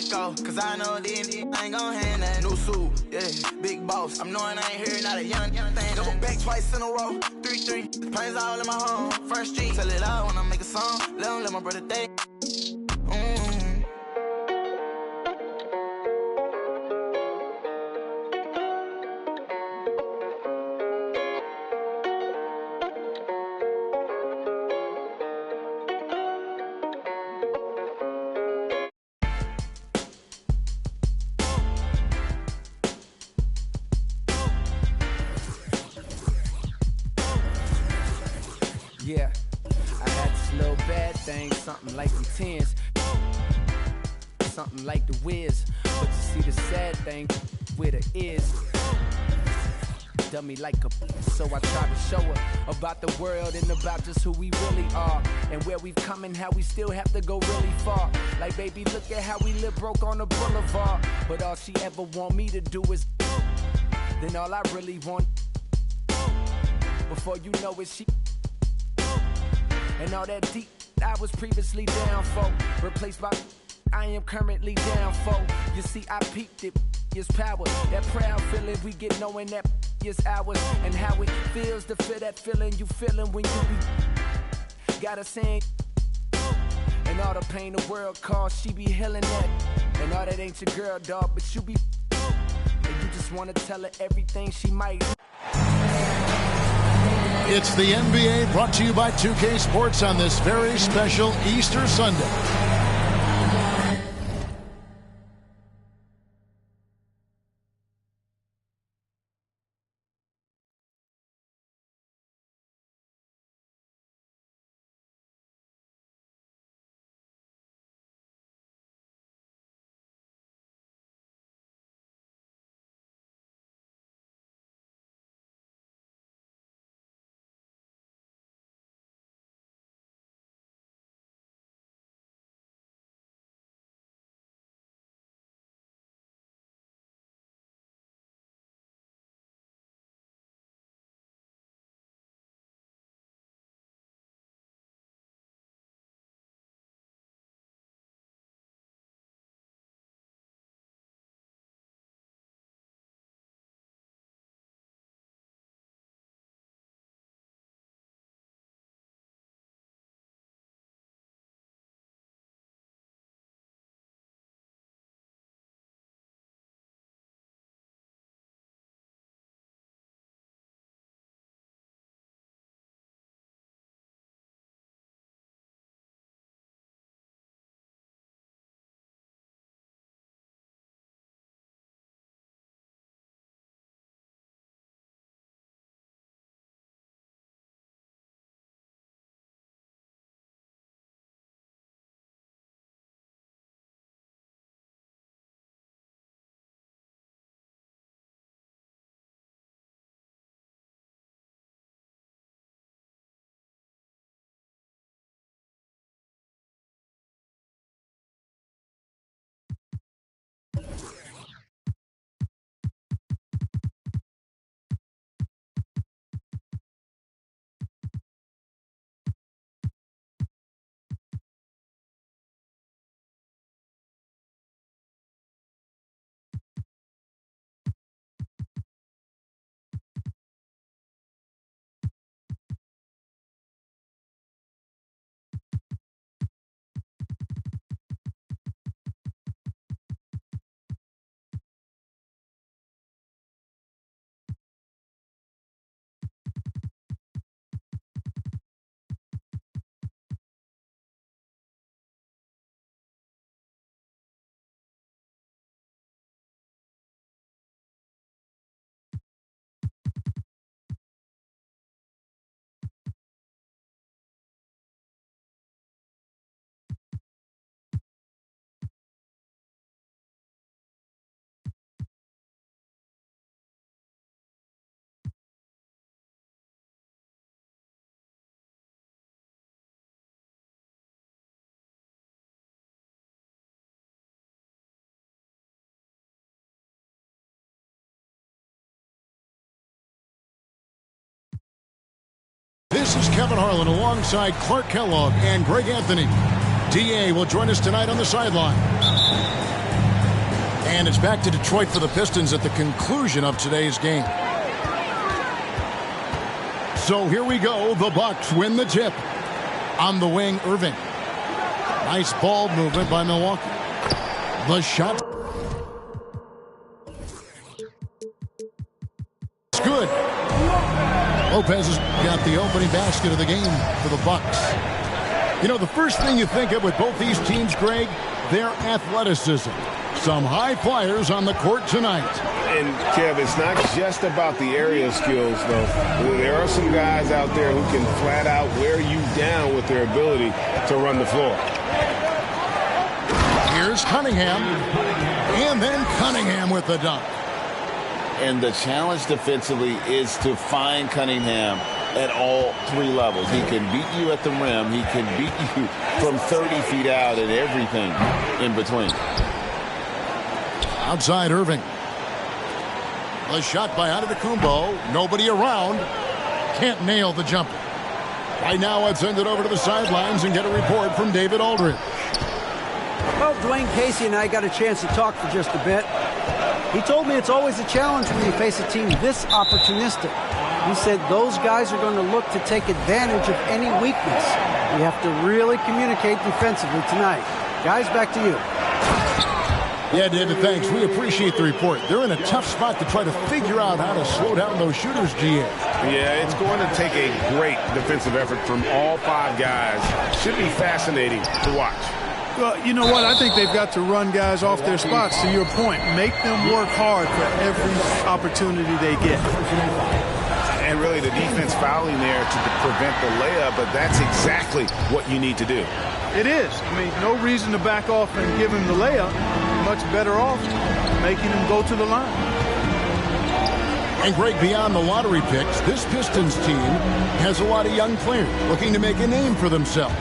go, cause I know these ain't gon' hand that new suit, yeah, big boss. I'm knowing I ain't here, not a young thing. Double back twice in a row, 3-3. Planes all in my home, First Street. Tell it out when I make a song, let my brother think. Yeah, I had this little bad thing, something like them tens, something like the Wiz. But you see the sad thing with her is, dummy like a, so I tried to show her about the world and about just who we really are, and where we've come and how we still have to go really far. Like, baby, look at how we live broke on the boulevard, but all she ever want me to do is, then all I really want, before you know it, she, and all that deep I was previously down for, replaced by I am currently down for. You see, I peeped it, is power. That proud feeling we get knowing that is ours, and how it feels to feel that feeling you feeling when you be gotta sing. And all the pain the world caused, she be healing that. And all that ain't your girl, dog, but you be, and you just wanna tell her everything she might. It's the NBA, brought to you by 2K Sports on this very special Easter Sunday. This is Kevin Harlan alongside Clark Kellogg and Greg Anthony. DA will join us tonight on the sideline. And it's back to Detroit for the Pistons at the conclusion of today's game. So here we go. The Bucks win the tip. On the wing, Irving. Nice ball movement by Milwaukee. The shot. It's good. Lopez has got the opening basket of the game for the Bucks. You know, the first thing you think of with both these teams, Greg, their athleticism. Some high flyers on the court tonight. And, Kev, it's not just about the area skills, though. There are some guys out there who can flat out wear you down with their ability to run the floor. Here's Cunningham. And then Cunningham with the dunk. And the challenge defensively is to find Cunningham at all three levels. He can beat you at the rim. He can beat you from 30 feet out and everything in between. Outside Irving. A shot by Antetokounmpo. Nobody around. Can't nail the jumper. Right now, I'd send it over to the sidelines and get a report from David Aldridge. Well, Dwayne Casey and I got a chance to talk for just a bit. He told me it's always a challenge when you face a team this opportunistic. He said those guys are going to look to take advantage of any weakness. We have to really communicate defensively tonight. Guys, back to you. Yeah, David, thanks. We appreciate the report. They're in a tough spot to try to figure out how to slow down those shooters, GA. Yeah, it's going to take a great defensive effort from all five guys. Should be fascinating to watch. Well, you know what? I think they've got to run guys off their spots, to your point. Make them work hard for every opportunity they get. And really the defense fouling there to prevent the layup, but that's exactly what you need to do. It is. I mean, no reason to back off and give him the layup. Much better off making him go to the line. And Greg, beyond the lottery picks, this Pistons team has a lot of young players looking to make a name for themselves.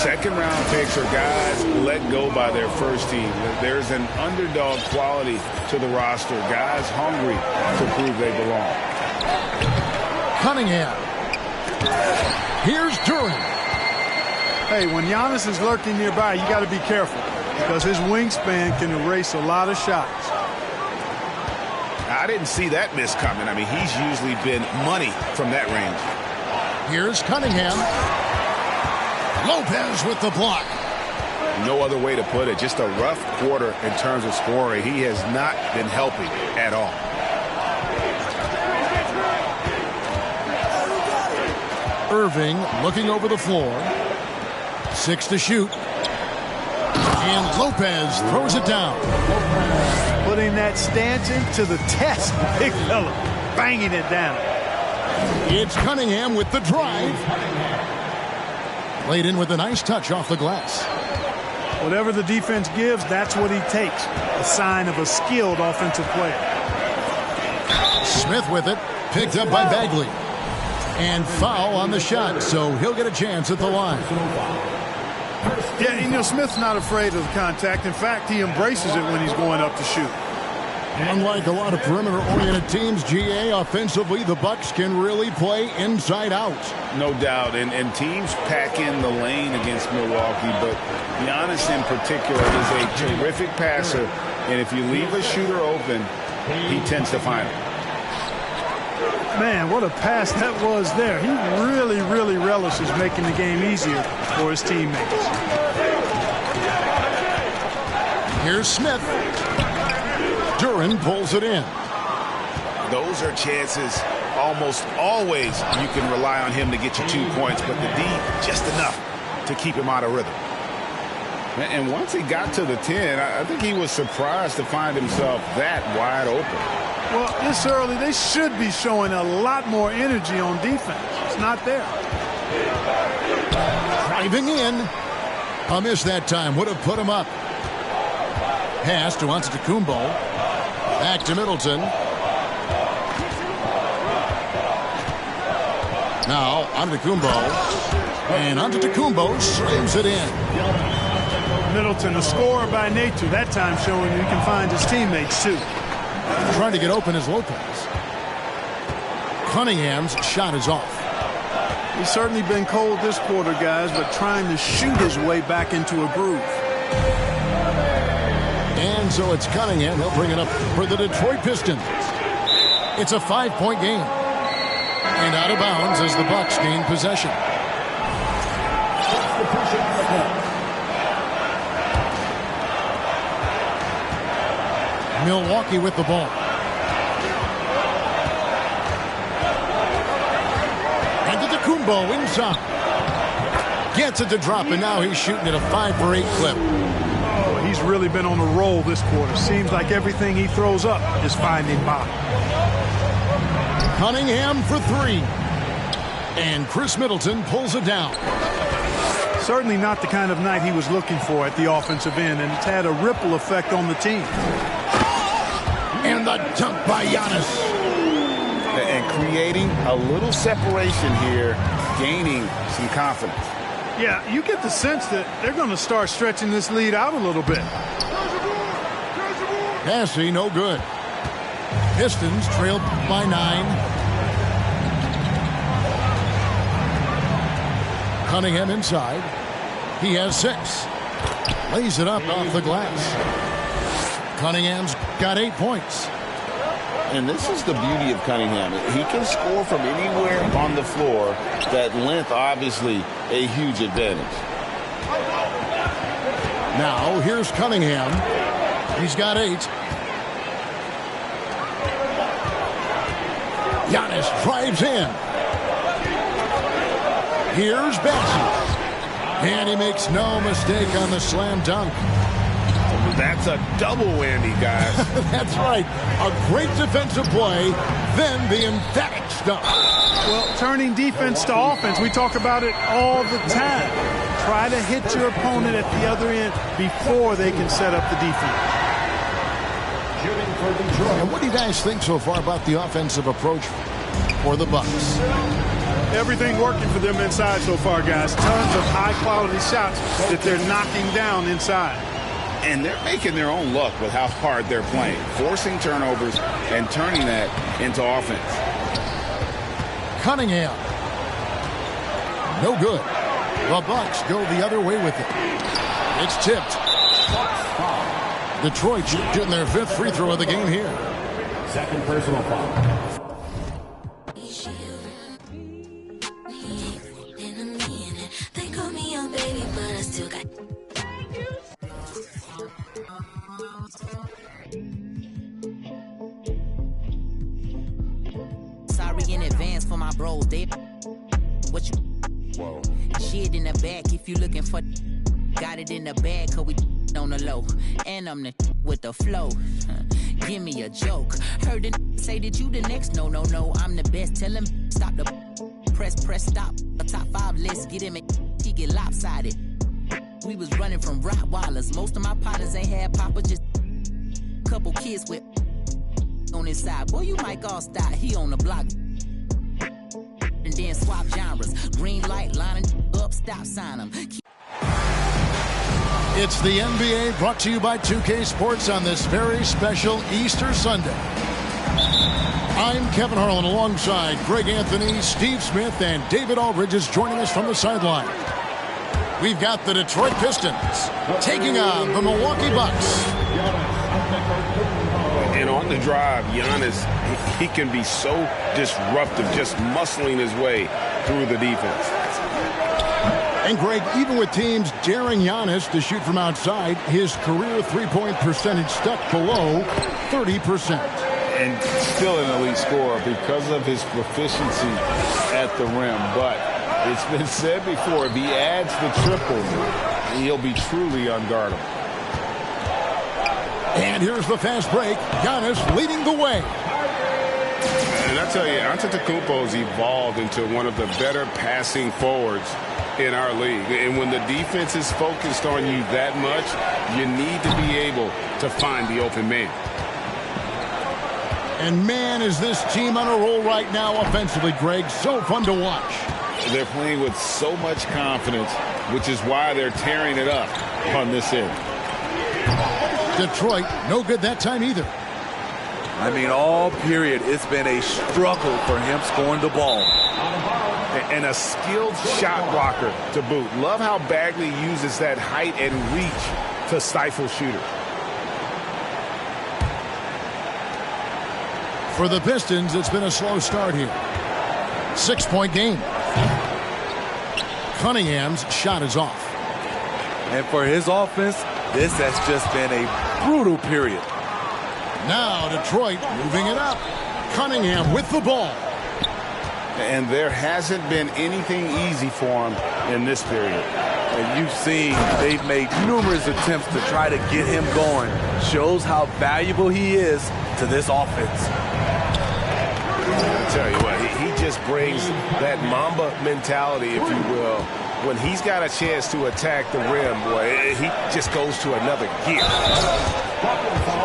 Second-round picks are guys let go by their first team. There's an underdog quality to the roster. Guys hungry to prove they belong. Cunningham. Here's Durant. Hey, when Giannis is lurking nearby, you got to be careful because his wingspan can erase a lot of shots. I didn't see that miss coming. I mean, he's usually been money from that range. Here's Cunningham. Lopez with the block. No other way to put it. Just a rough quarter in terms of scoring. He has not been helping at all. Irving looking over the floor. 6 to shoot. And Lopez throws it down. Putting that Stanton to the test, big fella. Banging it down. It's Cunningham with the drive. Laid in with a nice touch off the glass. Whatever the defense gives, that's what he takes. A sign of a skilled offensive player. Smith with it. Picked up by Bagley. And foul on the shot, so he'll get a chance at the line. Yeah, you know, Smith's not afraid of contact. In fact, he embraces it when he's going up to shoot. Unlike a lot of perimeter-oriented teams, GA, offensively, the Bucks can really play inside out. No doubt, and teams pack in the lane against Milwaukee, but Giannis in particular is a terrific passer, and if you leave a shooter open, he tends to find it. Man, what a pass that was there. He really, really relishes making the game easier for his teammates. Here's Smith. Duran pulls it in. Those are chances almost always you can rely on him to get you 2 points, but the D just enough to keep him out of rhythm. And once he got to the 10, I think he was surprised to find himself that wide open. Well, this early, they should be showing a lot more energy on defense. It's not there. Driving in. A miss that time. Would have put him up. Pass to Antetokounmpo. Back to Middleton. Now, Antetokounmpo. And Antetokounmpo slams it in. Middleton, a scorer by nature, that time showing he can find his teammates, too. Trying to get open is Lopez. Cunningham's shot is off. He's certainly been cold this quarter, guys, but trying to shoot his way back into a groove. And And so it's Cunningham. He'll bring it up for the Detroit Pistons. It's a 5-point game. And out of bounds as the Bucks gain possession. Milwaukee with the ball. Antetokounmpo inside. Gets it to drop, and now he's shooting at a 5-for-8 clip. Oh, he's really been on a roll this quarter. Seems like everything he throws up is finding bottom. Cunningham for 3. And Chris Middleton pulls it down. Certainly not the kind of night he was looking for at the offensive end, and it's had a ripple effect on the team. And the dunk by Giannis. And creating a little separation here, gaining some confidence. Yeah, you get the sense that they're going to start stretching this lead out a little bit. Passy, no good. Pistons trailed by 9. Cunningham inside. He has 6. Lays it up off the glass. Cunningham's got 8 points. And this is the beauty of Cunningham. He can score from anywhere on the floor. That length, obviously, a huge advantage. Now, here's Cunningham. He's got 8. Giannis drives in. Here's Bassett. And he makes no mistake on the slam dunk. That's a double whammy, guys. That's right. A great defensive play, then the emphatic stuff. Well, turning defense to offense, we talk about it all the time. Try to hit your opponent at the other end before they can set up the defense. And what do you guys think so far about the offensive approach for the Bucks? Everything working for them inside so far, guys. Tons of high-quality shots that they're knocking down inside. And they're making their own luck with how hard they're playing, forcing turnovers and turning that into offense. Cunningham. No good. The Bucks go the other way with it. It's tipped. Detroit getting their 5th free throw of the game here. Second personal foul. Sorry in advance for my bros. They what you shit in the back if you looking for. Got it in the bag cause we on the low. And I'm the with the flow. Give me a joke. Heard the say that you the next. No, I'm the best. Tell him stop the press, stop. A top 5 list. Get him he get lopsided. We was running from Rottweilers. Most of my partners ain't had papa, just couple kids with on his side. Boy, you might all stop. He on the block. And then swap genres. Green light, lining up, stop sign him. It's the NBA brought to you by 2K Sports on this very special Easter Sunday. I'm Kevin Harlan alongside Greg Anthony, Steve Smith, and David Aldridge is joining us from the sideline. We've got the Detroit Pistons taking on the Milwaukee Bucks. And on the drive, Giannis, he can be so disruptive, just muscling his way through the defense. And Greg, even with teams daring Giannis to shoot from outside, his career three-point percentage stuck below 30%. And still an elite scorer because of his proficiency at the rim. But it's been said before, if he adds the triple, he'll be truly unguardable. And here's the fast break. Giannis leading the way. And I tell you, Antetokounmpo's evolved into one of the better passing forwards in our league. And when the defense is focused on you that much, you need to be able to find the open man. And man, is this team on a roll right now offensively, Greg. So fun to watch. They're playing with so much confidence, which is why they're tearing it up on this end. Detroit, no good that time either. I mean, all period, it's been a struggle for him scoring the ball. And a skilled shot blocker to boot. Love how Bagley uses that height and reach to stifle shooters. For the Pistons, it's been a slow start here. 6-point game. Cunningham's shot is off. And for his offense, this has just been a brutal period. Now Detroit moving it up. Cunningham with the ball. And there hasn't been anything easy for him in this period. And you've seen they've made numerous attempts to try to get him going. Shows how valuable he is to this offense. I tell you what, he just brings that Mamba mentality, if you will. When he's got a chance to attack the rim, boy, he just goes to another gear.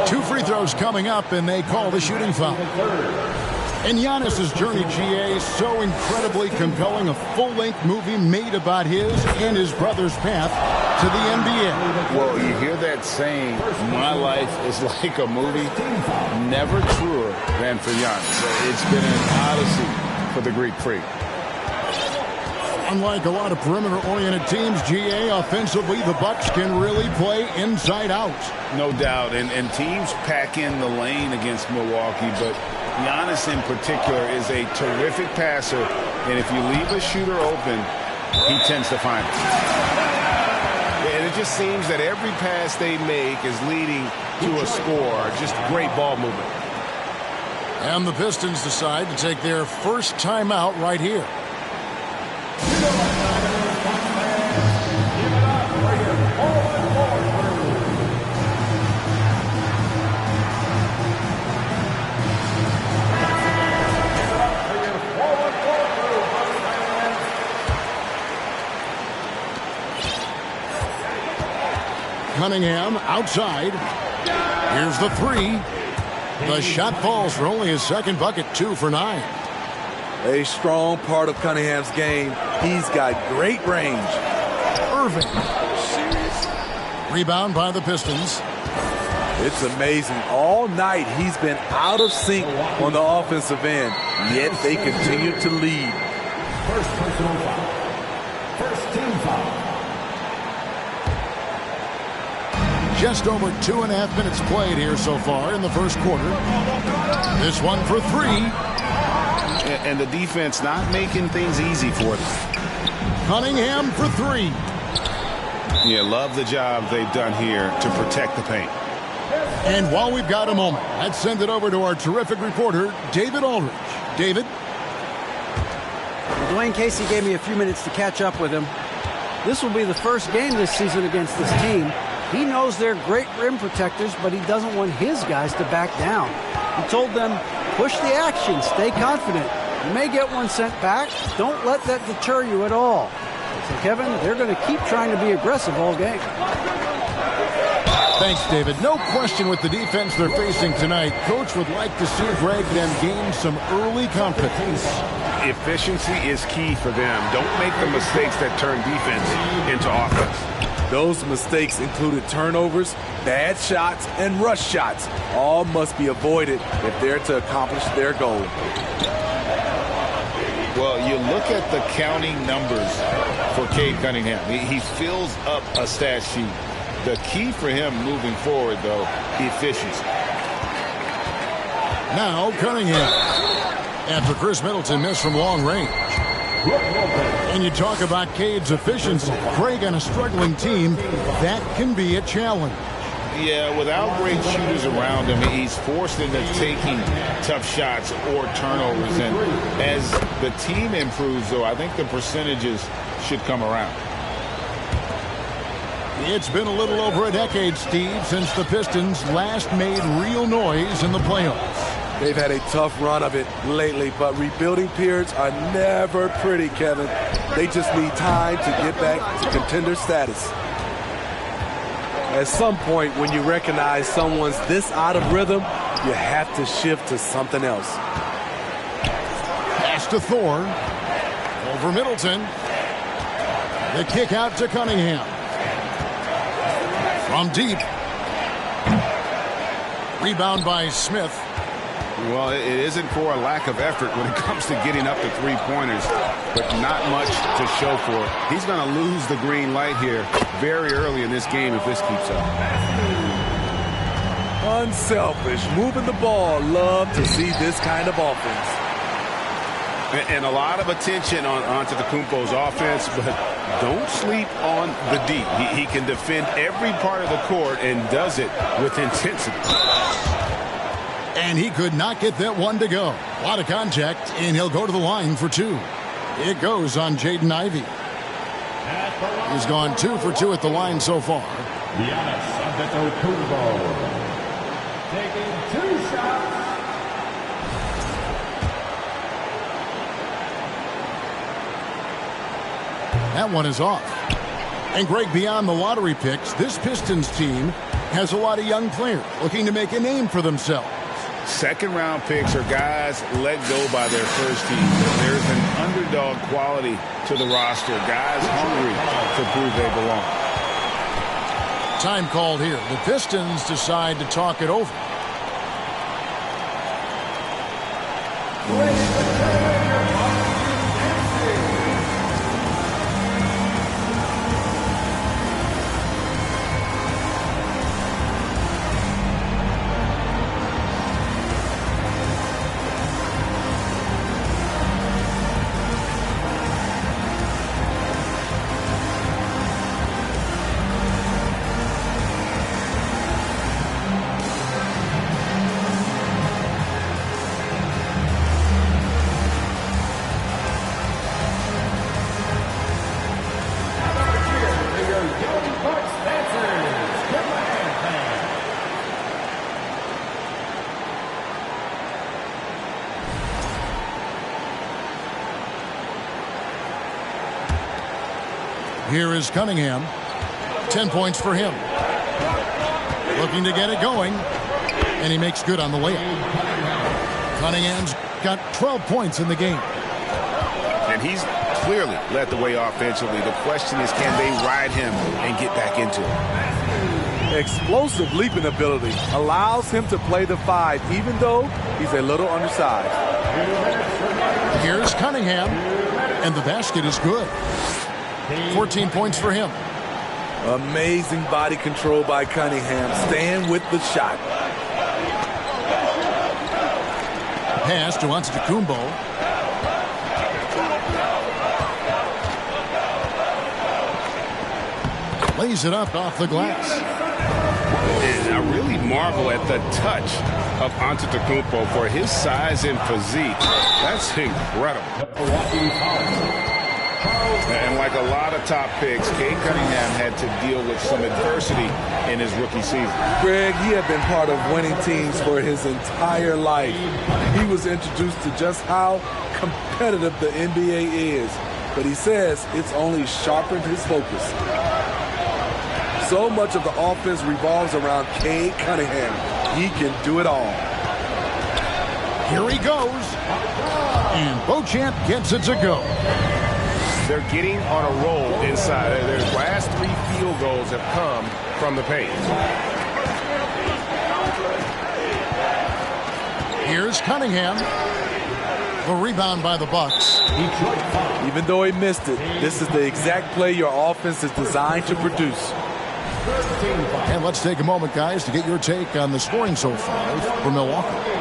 2 free throws coming up, and they call the shooting foul. And Giannis's journey, GA, so incredibly compelling. A full-length movie made about his and his brother's path to the NBA. Well, you hear that saying, my life is like a movie. Never truer than for Giannis. It's been an odyssey for the Greek freak. Unlike a lot of perimeter-oriented teams, GA, offensively, the Bucks can really play inside out. No doubt, and teams pack in the lane against Milwaukee, but Giannis in particular is a terrific passer, and if you leave a shooter open, he tends to find it. And it just seems that every pass they make is leading to a score. Just great ball movement. And the Pistons decide to take their first timeout right here. Cunningham outside. Here's the 3. The shot falls for only his second bucket, 2 for 9. A strong part of Cunningham's game. He's got great range. Irving. Rebound by the Pistons. It's amazing. All night he's been out of sync on the offensive end, yet they continue to lead. First personal foul. First team foul. Just over 2.5 minutes played here so far in the first quarter. This one for 3. And the defense not making things easy for them. Cunningham for 3. Yeah, love the job they've done here to protect the paint. And while we've got a moment, let's send it over to our terrific reporter, David Aldridge. David? Dwayne Casey gave me a few minutes to catch up with him. This will be the first game this season against this team. He knows they're great rim protectors, but he doesn't want his guys to back down. He told them, push the action, stay confident. You may get one sent back. Don't let that deter you at all. So, Kevin, they're going to keep trying to be aggressive all game. Thanks, David. No question with the defense they're facing tonight. Coach would like to see Greg them gain some early confidence. Efficiency is key for them. Don't make the mistakes that turn defense into offense. Those mistakes included turnovers, bad shots, and rush shots. All must be avoided if they're to accomplish their goal. Well, you look at the counting numbers for Cade Cunningham. He fills up a stat sheet. The key for him moving forward, though, efficiency. Now Cunningham. After Chris Middleton missed from long range. And you talk about Cade's efficiency. Craig on a struggling team, that can be a challenge. Yeah, without great shooters around him, he's forced into taking tough shots or turnovers. And as the team improves, though, I think the percentages should come around. It's been a little over a decade, Steve, since the Pistons last made real noise in the playoffs. They've had a tough run of it lately, but rebuilding periods are never pretty, Kevin. They just need time to get back to contender status. At some point, when you recognize someone's this out of rhythm, you have to shift to something else. Pass to Thor. Over Middleton. The kick out to Cunningham. From deep. Rebound by Smith. Well, it isn't for a lack of effort when it comes to getting up to three-pointers, but not much to show for it. He's going to lose the green light here very early in this game if this keeps up. Unselfish, moving the ball. Love to see this kind of offense. And a lot of attention on Antetokounmpo's offense, but don't sleep on the D. He can defend every part of the court and does it with intensity. And he could not get that one to go. A lot of contact, and he'll go to the line for two. It goes on Jaden Ivey. He's gone 2 for 2 at the line so far. Giannis Antetokounmpo taking 2 shots. That one is off. And Greg, beyond the lottery picks, this Pistons team has a lot of young players looking to make a name for themselves. Second-round picks are guys let go by their first team. There's an underdog quality to the roster. Guys hungry to prove they belong. Time called here. The Pistons decide to talk it over. Here is Cunningham. 10 points for him. Looking to get it going. And he makes good on the layup. Cunningham's got 12 points in the game. And he's clearly led the way offensively. The question is, can they ride him and get back into it? Explosive leaping ability allows him to play the 5, even though he's a little undersized. Here's Cunningham. And the basket is good. 14 points for him. Amazing body control by Cunningham. Staying with the shot. Pass to Antetokounmpo. Lays it up off the glass. And I really marvel at the touch of Antetokounmpo for his size and physique. That's incredible. And like a lot of top picks, Cade Cunningham had to deal with some adversity in his rookie season. Greg, he had been part of winning teams for his entire life. He was introduced to just how competitive the NBA is. But he says it's only sharpened his focus. So much of the offense revolves around Cade Cunningham. He can do it all. Here he goes. And Beauchamp gets it to go. They're getting on a roll inside. Their last 3 field goals have come from the paint. Here's Cunningham. The rebound by the Bucks. Even though he missed it, this is the exact play your offense is designed to produce. And let's take a moment, guys, to get your take on the scoring so far for Milwaukee.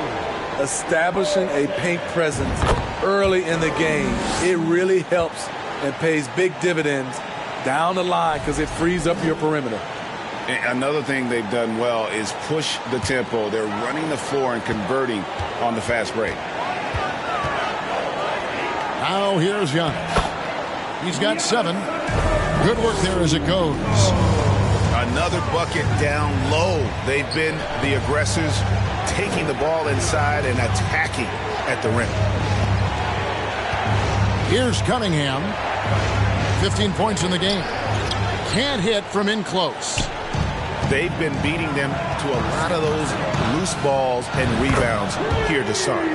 Establishing a paint presence early in the game, it really helps and pays big dividends down the line because it frees up your perimeter. And another thing they've done well is push the tempo. They're running the floor and converting on the fast break. Now here's Giannis. He's got 7. Good work there as it goes. Another bucket down low. They've been the aggressors, taking the ball inside and attacking at the rim. Here's Cunningham. 15 points in the game. Can't hit from in close. They've been beating them to a lot of those loose balls and rebounds here to start.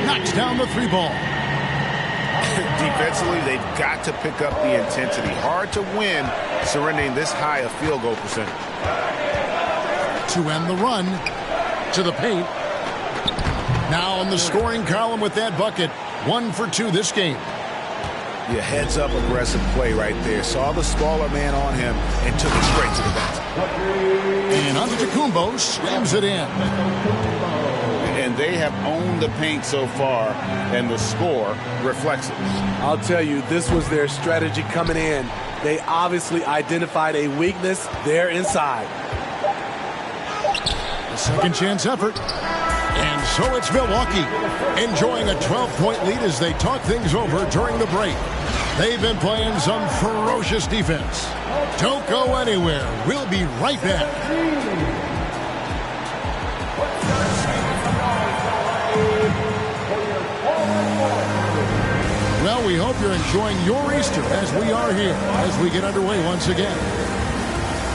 Knocks down the 3 ball. Defensively, they've got to pick up the intensity. Hard to win surrendering this high a field goal percentage. To end the run to the paint. Now in the scoring column with that bucket. 1 for 2 this game. Yeah, heads up aggressive play right there. Saw the smaller man on him and took it straight to the basket. And Antetokounmpo slams it in. And they have owned the paint so far, and the score reflects it. I'll tell you, this was their strategy coming in. They obviously identified a weakness there inside. A second chance effort. And so it's Milwaukee enjoying a 12-point lead as they talk things over during the break. They've been playing some ferocious defense. Don't go anywhere. We'll be right back. Well, we hope you're enjoying your Easter as we are here as we get underway once again.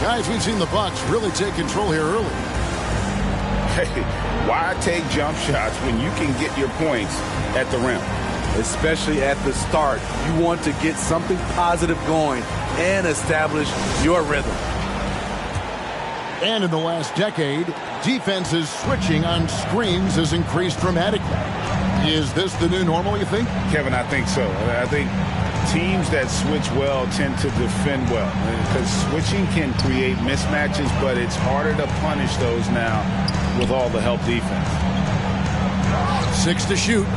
Guys, we've seen the Bucks really take control here early. Hey, why take jump shots when you can get your points at the rim? Especially at the start. You want to get something positive going and establish your rhythm. And in the last decade, defenses switching on screens has increased dramatically. Is this the new normal, you think? Kevin, I think so. I think teams that switch well tend to defend well. Because switching can create mismatches, but it's harder to punish those now with all the help defense. 6 to shoot.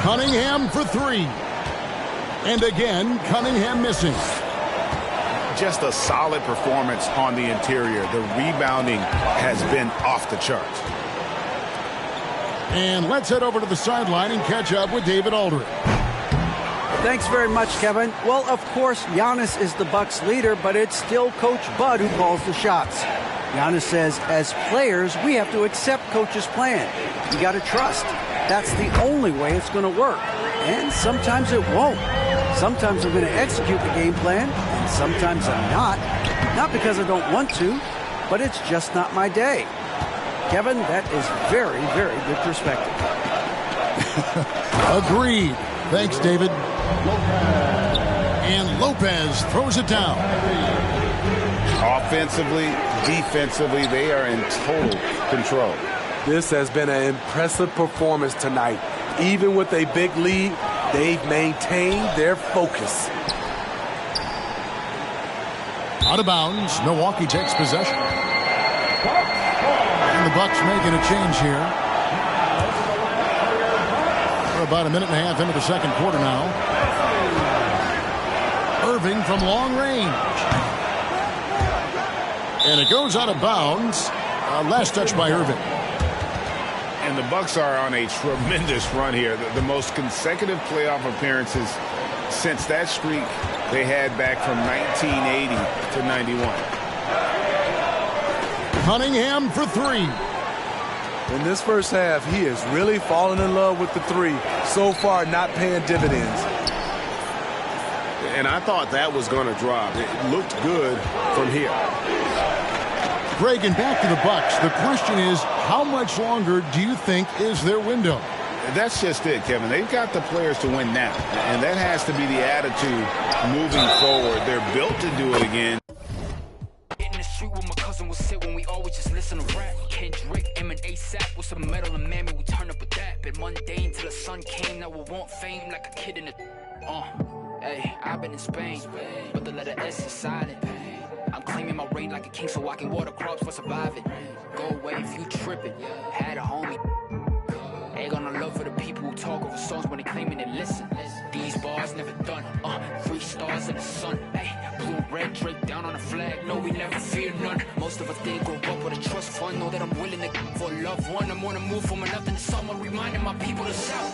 Cunningham for 3. And again, Cunningham missing. Just a solid performance on the interior. The rebounding has been off the charts. And let's head over to the sideline and catch up with David Aldridge. Thanks very much, Kevin. Well, of course, Giannis is the Bucks leader, but it's still Coach Bud who calls the shots. Giannis says, as players, we have to accept Coach's plan. You got to trust. That's the only way it's going to work. And sometimes it won't. Sometimes I'm going to execute the game plan, and sometimes I'm not. Not because I don't want to, but it's just not my day. Kevin, that is very, very good perspective. Agreed. Thanks, David. And Lopez throws it down. Offensively, defensively, they are in total control. This has been an impressive performance tonight. Even with a big lead, they've maintained their focus. Out of bounds, Milwaukee takes possession. And the Bucks making a change here. We're about a minute and a half into the second quarter now. Irving from long range. And it goes out of bounds. Last touch by Irving. And the Bucks are on a tremendous run here. The most consecutive playoff appearances since that streak they had back from 1980 to 91. Cunningham for 3. In this first half, he is really falling in love with the 3. So far, not paying dividends. And I thought that was going to drop. It looked good from here. Greg, and back to the Bucks. The question is, how much longer do you think is their window? That's just it, Kevin. They've got the players to win now, and that has to be the attitude moving forward. They're built to do it again. In the street where my cousin would sit when we always just listen to rap. Kendrick, M and ASAP with some metal and mammy, we turn up with that. Been mundane till the sun came, now we want fame like a kid in the... Hey, I've been in Spain, but the letter S is silent. I'm claiming my reign like a king so I can water crops for surviving. Go away if you tripping. Had a homie. Ain't gonna love for the people who talk over songs when they claiming they listen. These bars never done. 3 stars in the sun. Hey, blue, red, draped down on the flag. No, we never fear none. Most of us didn't grow up with a trust fund. Know that I'm willing to for a loved one. I'm on the move from nothing to someone, reminding my people to shout.